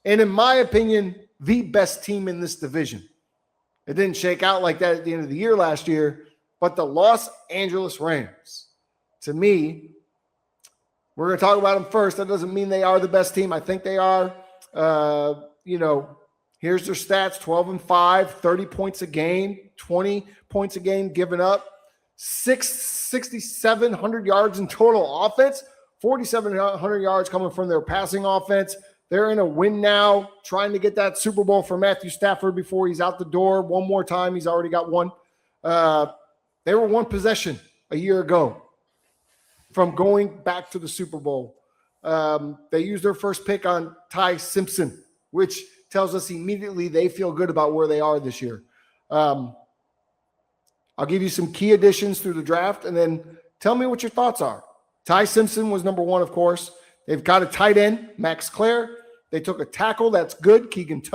and in my opinion, the best team in this division. It didn't shake out like that at the end of the year last year, but the Los Angeles Rams, to me, we're going to talk about them first. That doesn't mean they are the best team. I think they are. Here's their stats: 12-5, 30 points a game, 20 points a game given up, 6,700 yards in total offense, 4,700 yards coming from their passing offense. They're in a win now, trying to get that Super Bowl for Matthew Stafford before he's out the door one more time. He's already got one. They were one possession a year ago from going back to the Super Bowl. They used their first pick on Ty Simpson, which tells us immediately they feel good about where they are this year. I'll give you some key additions through the draft, and then tell me what your thoughts are. Ty Simpson was number one, of course. They've got a tight end, Max Klare. They took a tackle. That's good. Keagen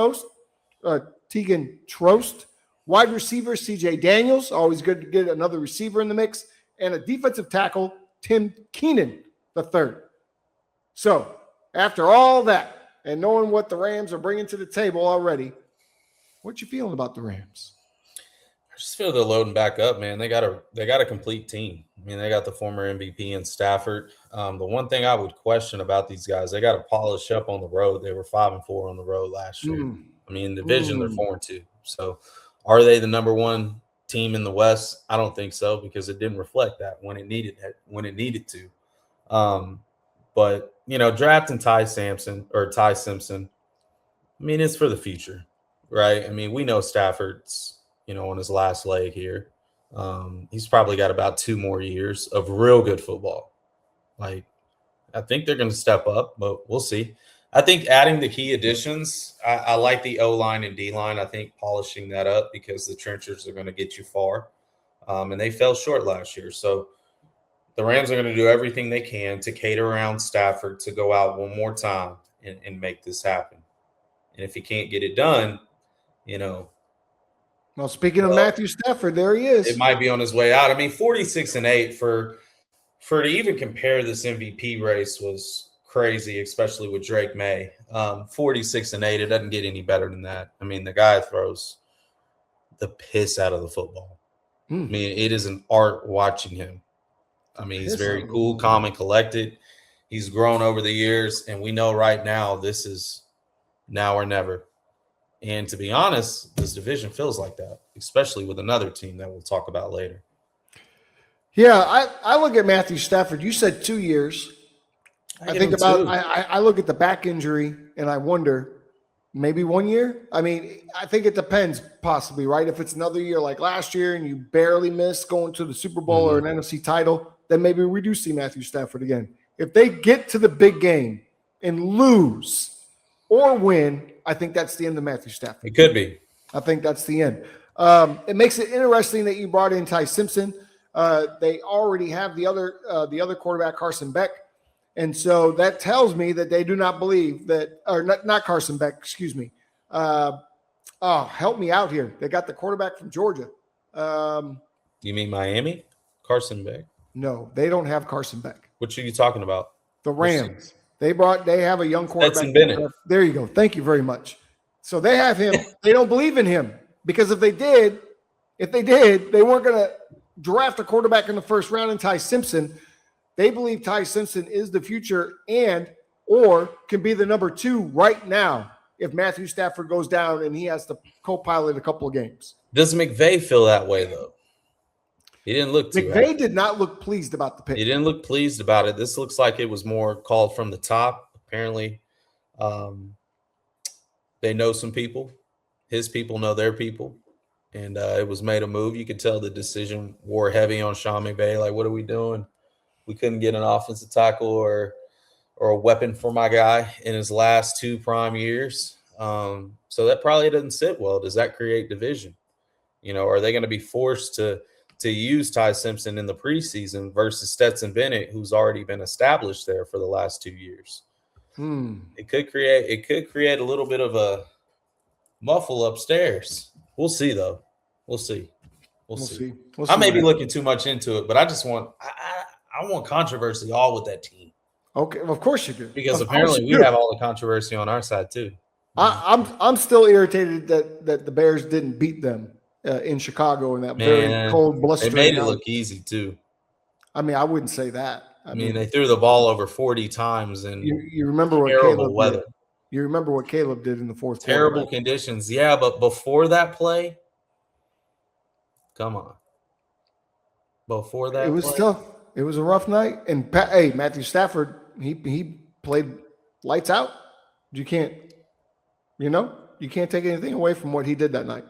Trost. Wide receiver, C.J. Daniels. Always good to get another receiver in the mix. And a defensive tackle, Tim Keenan III. So after all that, and knowing what the Rams are bringing to the table already, what you feeling about the Rams? I just feel they're loading back up, man. They got a complete team. I mean, they got the former MVP in Stafford. The one thing I would question about these guys, they got to polish up on the road. They were 5-4 on the road last year. I mean, in the division, they're 4-2. So are they the number one team in the West? I don't think so, because it didn't reflect that when it needed to. But, drafting Ty Simpson, I mean, it's for the future, right? I mean, we know Stafford's, on his last leg here. He's probably got about 2 more years of real good football. Like, I think they're going to step up, but we'll see. I think adding the key additions, I like the O-line and D-line. I think polishing that up, because the trenches are going to get you far. And they fell short last year. So the Rams are going to do everything they can to cater around Stafford to go out one more time and make this happen. And if he can't get it done, Well, speaking of Matthew Stafford, there he is. It might be on his way out. I mean, 46-8 for to even compare this MVP race was crazy, especially with Drake May. 46-8, it doesn't get any better than that. I mean, the guy throws the piss out of the football. I mean, it is an art watching him. I mean, he's very cool, calm, and collected. He's grown over the years, and we know right now this is now or never. And to be honest, this division feels like that, especially with another team that we'll talk about later. Yeah, I look at Matthew Stafford. You said 2 years. I look at the back injury, and I wonder, maybe 1 year? I mean, I think it depends, possibly, right? If it's another year like last year and you barely miss going to the Super Bowl or an NFC title, then maybe we do see Matthew Stafford again. If they get to the big game and lose or win, I think that's the end of Matthew Stafford. It could be. I think that's the end. It makes it interesting that you brought in Ty Simpson. They already have the other quarterback, Carson Beck. And so that tells me that they do not believe that – or not Carson Beck, excuse me. Help me out here. They got the quarterback from Georgia. You mean Miami? Carson Beck? No, they don't have Carson Beck. What are you talking about? The Rams. They have a young quarterback. Stetson Bennett. There you go. Thank you very much. So they have him. They don't believe in him, because if they did, they weren't going to draft a quarterback in the first round in Ty Simpson. They believe Ty Simpson is the future or can be the number 2 right now if Matthew Stafford goes down and he has to co-pilot a couple of games. Does McVay feel that way, though? He didn't look too McVay did not look pleased about the pick. He didn't look pleased about it. This looks like it was more called from the top. Apparently, they know some people. His people know their people. And it was made a move. You could tell the decision wore heavy on Sean McVay. Like, what are we doing? We couldn't get an offensive tackle or a weapon for my guy in his last 2 prime years. So that probably doesn't sit well. Does that create division? Are they going to be forced to use Ty Simpson in the preseason versus Stetson Bennett, who's already been established there for the last 2 years? It could create a little bit of a muffle upstairs. We'll see, though. We'll see. I may be looking too much into it, but I just want I want controversy all with that team. Okay, of course you do. Because apparently we have all the controversy on our side too. I'm still irritated that the Bears didn't beat them in Chicago in that very cold, They blustering made it night. look easy too. I mean, I wouldn't say that. I mean, they threw the ball over 40 times in you remember what terrible Caleb weather. did. You remember what Caleb did in the fourth quarter. Terrible Right? conditions. Yeah, but before that play, come on. Before that, It was tough. It was a rough night. And hey, Matthew Stafford, he played lights out. You can't take anything away from what he did that night.